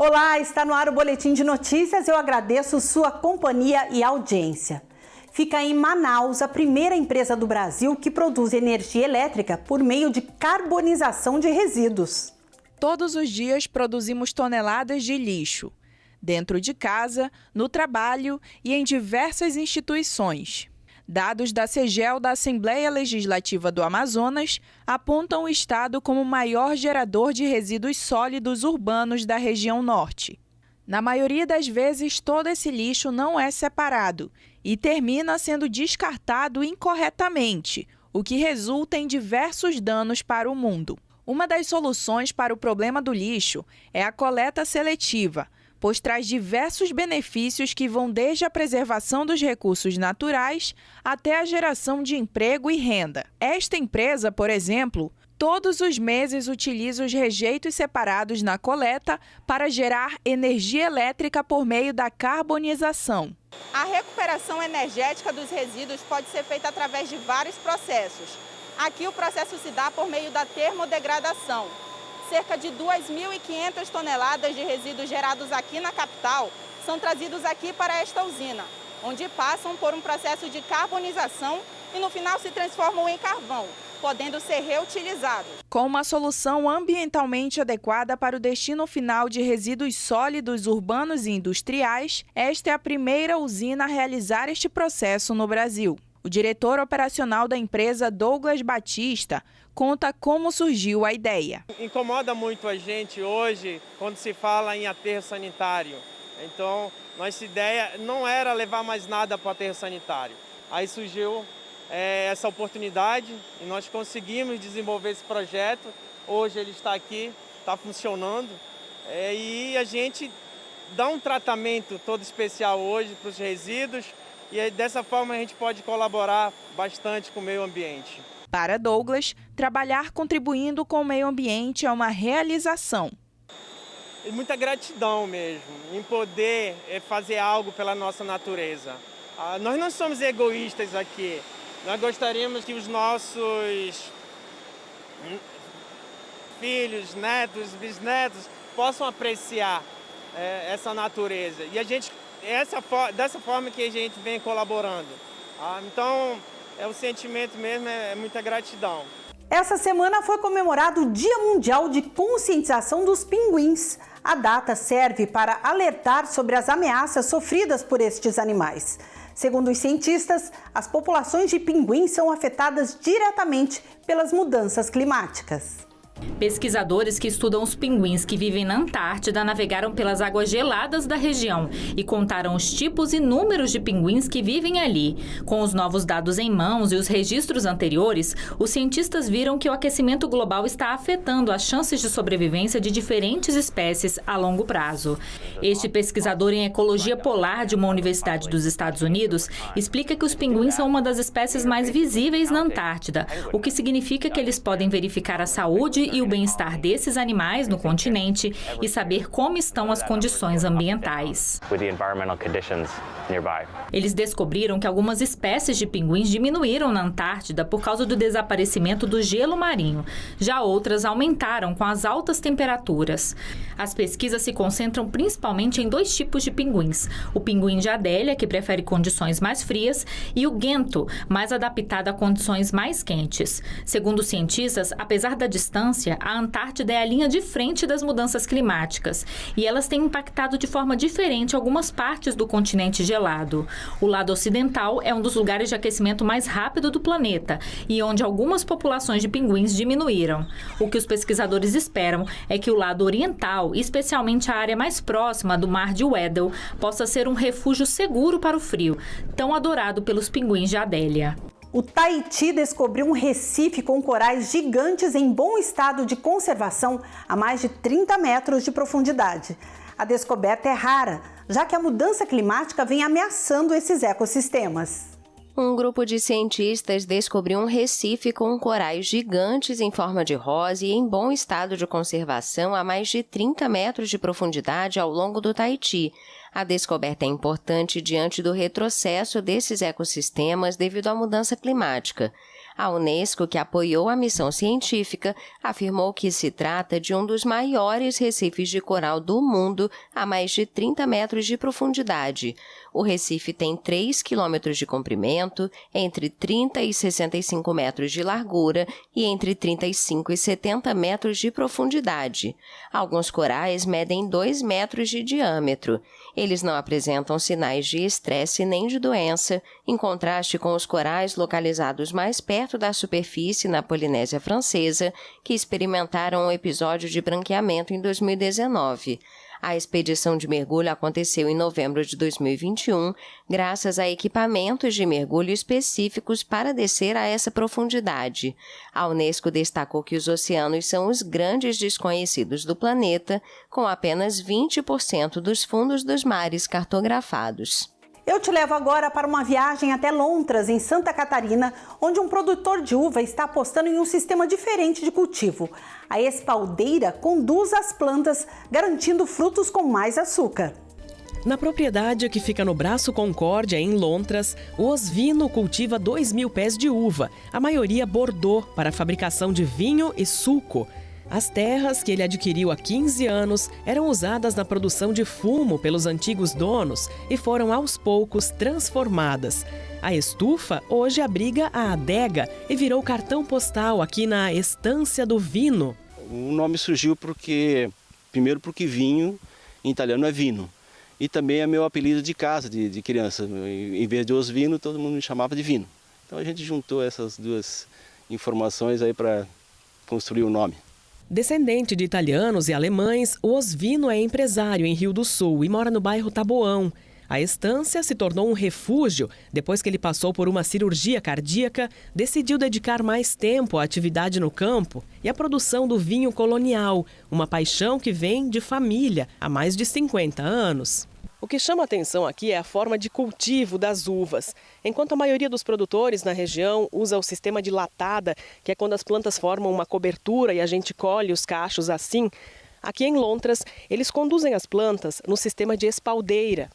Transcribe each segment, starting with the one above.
Olá, está no ar o Boletim de Notícias. Eu agradeço sua companhia e audiência. Fica em Manaus a primeira empresa do Brasil que produz energia elétrica por meio de carbonização de resíduos. Todos os dias produzimos toneladas de lixo, dentro de casa, no trabalho e em diversas instituições. Dados da CEGEL da Assembleia Legislativa do Amazonas apontam o estado como o maior gerador de resíduos sólidos urbanos da região norte. Na maioria das vezes, todo esse lixo não é separado e termina sendo descartado incorretamente, o que resulta em diversos danos para o mundo. Uma das soluções para o problema do lixo é a coleta seletiva, pois traz diversos benefícios que vão desde a preservação dos recursos naturais até a geração de emprego e renda. Esta empresa, por exemplo, todos os meses utiliza os rejeitos separados na coleta para gerar energia elétrica por meio da carbonização. A recuperação energética dos resíduos pode ser feita através de vários processos. Aqui o processo se dá por meio da termodegradação. Cerca de 2.500 toneladas de resíduos gerados aqui na capital são trazidos aqui para esta usina, onde passam por um processo de carbonização e no final se transformam em carvão, podendo ser reutilizados. Com uma solução ambientalmente adequada para o destino final de resíduos sólidos urbanos e industriais, esta é a primeira usina a realizar este processo no Brasil. O diretor operacional da empresa, Douglas Batista, conta como surgiu a ideia. Incomoda muito a gente hoje quando se fala em aterro sanitário. Então, nossa ideia não era levar mais nada para o aterro sanitário. Aí surgiu essa oportunidade e nós conseguimos desenvolver esse projeto. Hoje ele está aqui, está funcionando e a gente dá um tratamento todo especial hoje para os resíduos. E dessa forma a gente pode colaborar bastante com o meio ambiente. Para Douglas, trabalhar contribuindo com o meio ambiente é uma realização. E muita gratidão mesmo em poder fazer algo pela nossa natureza. Nós não somos egoístas aqui. Nós gostaríamos que os nossos filhos, netos, bisnetos possam apreciar essa natureza. E a gente dessa forma que a gente vem colaborando. Então, o sentimento mesmo é muita gratidão. Essa semana foi comemorado o Dia Mundial de Conscientização dos Pinguins. A data serve para alertar sobre as ameaças sofridas por estes animais. Segundo os cientistas, as populações de pinguins são afetadas diretamente pelas mudanças climáticas. Pesquisadores que estudam os pinguins que vivem na Antártida navegaram pelas águas geladas da região e contaram os tipos e números de pinguins que vivem ali. Com os novos dados em mãos e os registros anteriores, os cientistas viram que o aquecimento global está afetando as chances de sobrevivência de diferentes espécies a longo prazo. Este pesquisador em ecologia polar de uma universidade dos Estados Unidos explica que os pinguins são uma das espécies mais visíveis na Antártida, o que significa que eles podem verificar a saúde e o bem-estar desses animais no continente e saber como estão as condições ambientais. Eles descobriram que algumas espécies de pinguins diminuíram na Antártida por causa do desaparecimento do gelo marinho. Já outras aumentaram com as altas temperaturas. As pesquisas se concentram principalmente em dois tipos de pinguins. O pinguim de Adélia, que prefere condições mais frias, e o guento, mais adaptado a condições mais quentes. Segundo os cientistas, apesar da distância, a Antártida é a linha de frente das mudanças climáticas e elas têm impactado de forma diferente algumas partes do continente gelado. O lado ocidental é um dos lugares de aquecimento mais rápido do planeta e onde algumas populações de pinguins diminuíram. O que os pesquisadores esperam é que o lado oriental, especialmente a área mais próxima do mar de Weddell, possa ser um refúgio seguro para o frio, tão adorado pelos pinguins de Adélia. O Tahiti descobriu um recife com corais gigantes em bom estado de conservação a mais de 30 metros de profundidade. A descoberta é rara, já que a mudança climática vem ameaçando esses ecossistemas. Um grupo de cientistas descobriu um recife com corais gigantes em forma de rosa e em bom estado de conservação a mais de 30 metros de profundidade ao longo do Tahiti. A descoberta é importante diante do retrocesso desses ecossistemas devido à mudança climática. A Unesco, que apoiou a missão científica, afirmou que se trata de um dos maiores recifes de coral do mundo a mais de 30 metros de profundidade. O recife tem 3 quilômetros de comprimento, entre 30 e 65 metros de largura e entre 35 e 70 metros de profundidade. Alguns corais medem 2 metros de diâmetro. Eles não apresentam sinais de estresse nem de doença, em contraste com os corais localizados mais perto da superfície na Polinésia Francesa, que experimentaram um episódio de branqueamento em 2019. A expedição de mergulho aconteceu em novembro de 2021, graças a equipamentos de mergulho específicos para descer a essa profundidade. A Unesco destacou que os oceanos são os grandes desconhecidos do planeta, com apenas 20% dos fundos dos mares cartografados. Eu te levo agora para uma viagem até Lontras, em Santa Catarina, onde um produtor de uva está apostando em um sistema diferente de cultivo. A espaldeira conduz as plantas, garantindo frutos com mais açúcar. Na propriedade que fica no Braço Concórdia, em Lontras, o Osvino cultiva 2.000 pés de uva, a maioria Bordeaux, para a fabricação de vinho e suco. As terras que ele adquiriu há 15 anos eram usadas na produção de fumo pelos antigos donos e foram aos poucos transformadas. A estufa hoje abriga a adega e virou cartão postal aqui na Estância do Vino. O nome surgiu primeiro porque vinho em italiano é vino. E também é meu apelido de casa, de criança. Em vez de Osvino, todo mundo me chamava de Vino. Então a gente juntou essas duas informações aí para construir o nome. Descendente de italianos e alemães, o Osvino é empresário em Rio do Sul e mora no bairro Taboão. A estância se tornou um refúgio depois que ele passou por uma cirurgia cardíaca, decidiu dedicar mais tempo à atividade no campo e à produção do vinho colonial, uma paixão que vem de família há mais de 50 anos. O que chama atenção aqui é a forma de cultivo das uvas. Enquanto a maioria dos produtores na região usa o sistema de latada, que é quando as plantas formam uma cobertura e a gente colhe os cachos assim, aqui em Lontras eles conduzem as plantas no sistema de espaldeira.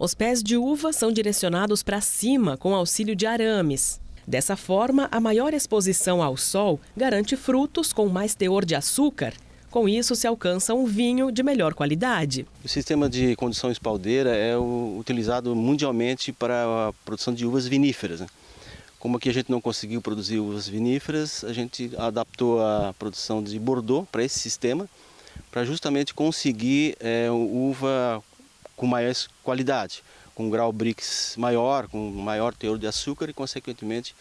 Os pés de uva são direcionados para cima com auxílio de arames. Dessa forma, a maior exposição ao sol garante frutos com mais teor de açúcar. Com isso, se alcança um vinho de melhor qualidade. O sistema de condução espaldeira é utilizado mundialmente para a produção de uvas viníferas. Como aqui a gente não conseguiu produzir uvas viníferas, a gente adaptou a produção de Bordeaux para esse sistema, para justamente conseguir uva com mais qualidade, com um grau Brix maior, com maior teor de açúcar e, consequentemente,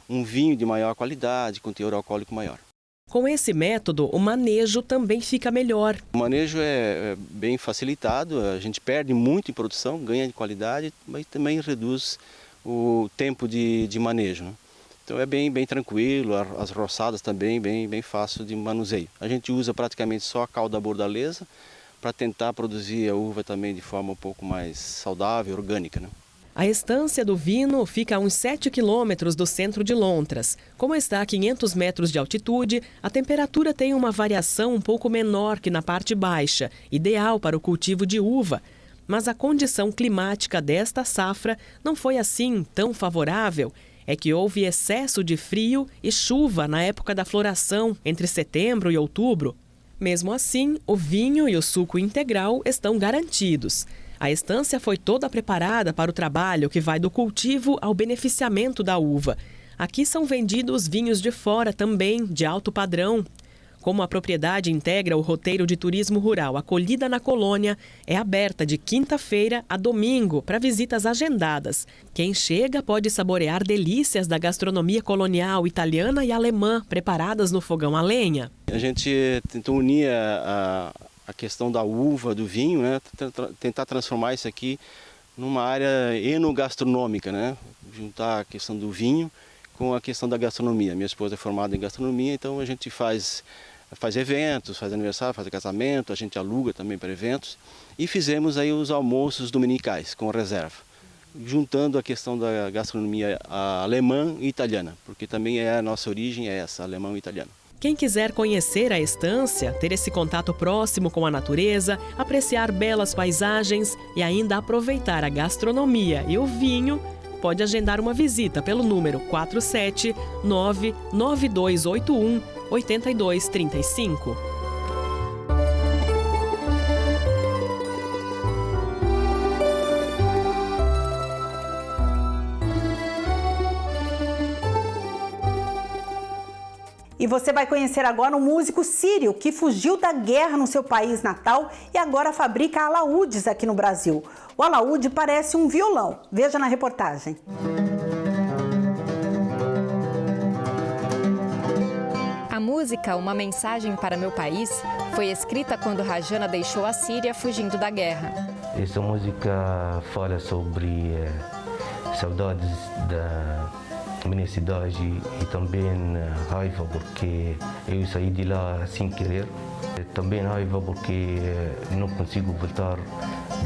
um vinho de maior qualidade, com teor alcoólico maior. Com esse método, o manejo também fica melhor. O manejo é bem facilitado, a gente perde muito em produção, ganha de qualidade, mas também reduz o tempo de manejo. Então é bem tranquilo, as roçadas também bem fácil de manuseio. A gente usa praticamente só a calda bordaleza para tentar produzir a uva também de forma um pouco mais saudável, orgânica. A Estância do Vino fica a uns 7 quilômetros do centro de Lontras. Como está a 500 metros de altitude, a temperatura tem uma variação um pouco menor que na parte baixa, ideal para o cultivo de uva. Mas a condição climática desta safra não foi assim tão favorável. É que houve excesso de frio e chuva na época da floração, entre setembro e outubro. Mesmo assim, o vinho e o suco integral estão garantidos. A estância foi toda preparada para o trabalho que vai do cultivo ao beneficiamento da uva. Aqui são vendidos vinhos de fora também, de alto padrão. Como a propriedade integra o roteiro de turismo rural Acolhida na Colônia, é aberta de quinta-feira a domingo para visitas agendadas. Quem chega pode saborear delícias da gastronomia colonial italiana e alemã preparadas no fogão a lenha. A gente tentou unir a questão da uva, do vinho, né? Tentar transformar isso aqui numa área enogastronômica, né? Juntar a questão do vinho com a questão da gastronomia. Minha esposa é formada em gastronomia, então a gente faz eventos, faz aniversário, faz casamento, a gente aluga também para eventos. E fizemos aí os almoços dominicais com reserva, juntando a questão da gastronomia alemã e italiana, porque também a nossa origem é essa, alemão e italiano. Quem quiser conhecer a estância, ter esse contato próximo com a natureza, apreciar belas paisagens e ainda aproveitar a gastronomia e o vinho, pode agendar uma visita pelo número 479-9281-8235. E você vai conhecer agora um músico sírio que fugiu da guerra no seu país natal e agora fabrica alaúdes aqui no Brasil. O alaúde parece um violão. Veja na reportagem. A música Uma Mensagem para Meu País foi escrita quando Rajana deixou a Síria fugindo da guerra. Essa música fala sobre saudades da minha cidade e também raiva porque eu saí de lá sem querer. Também raiva porque não consigo voltar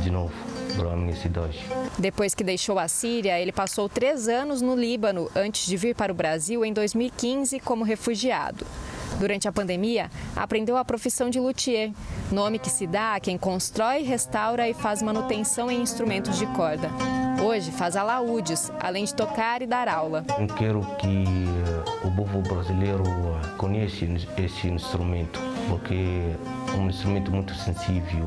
de novo para a minha cidade. Depois que deixou a Síria, ele passou 3 anos no Líbano antes de vir para o Brasil em 2015 como refugiado. Durante a pandemia, aprendeu a profissão de luthier, nome que se dá a quem constrói, restaura e faz manutenção em instrumentos de corda. Hoje faz alaúdes, além de tocar e dar aula. Eu quero que o povo brasileiro conheça esse instrumento, porque é um instrumento muito sensível,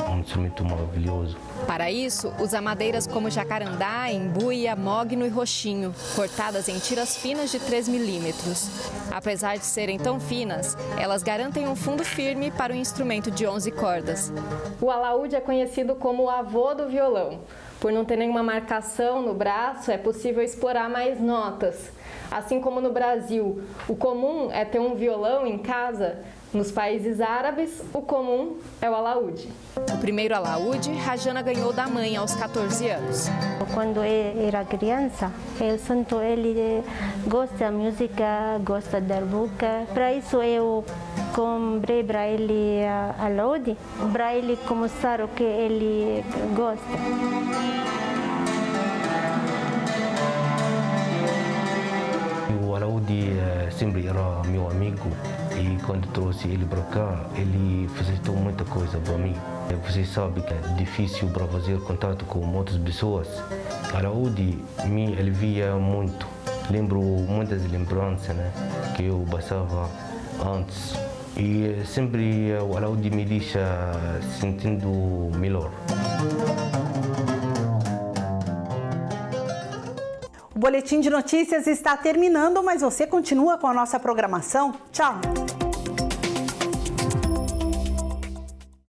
um instrumento maravilhoso. Para isso, usa madeiras como jacarandá, embuia, mogno e roxinho, cortadas em tiras finas de 3 milímetros. Apesar de serem tão finas, elas garantem um fundo firme para o instrumento de 11 cordas. O alaúde é conhecido como o avô do violão. Por não ter nenhuma marcação no braço, é possível explorar mais notas. Assim como no Brasil, o comum é ter um violão em casa, nos países árabes, o comum é o alaúde. O primeiro alaúde, Rajana ganhou da mãe aos 14 anos. Quando eu era criança, eu sinto ele gosta da música, gosta da boca. Para isso eu comprei para ele alaúde, para ele começar o que ele gosta. O alaúde sempre era meu amigo e quando trouxe ele para cá, ele facilitou muita coisa para mim. Você sabe que é difícil para fazer contato com outras pessoas. O alaúde me alivia muito. Lembro muitas lembranças, né, que eu passava antes. E sempre o alaúde me deixa sentindo melhor. O Boletim de Notícias está terminando, mas você continua com a nossa programação. Tchau!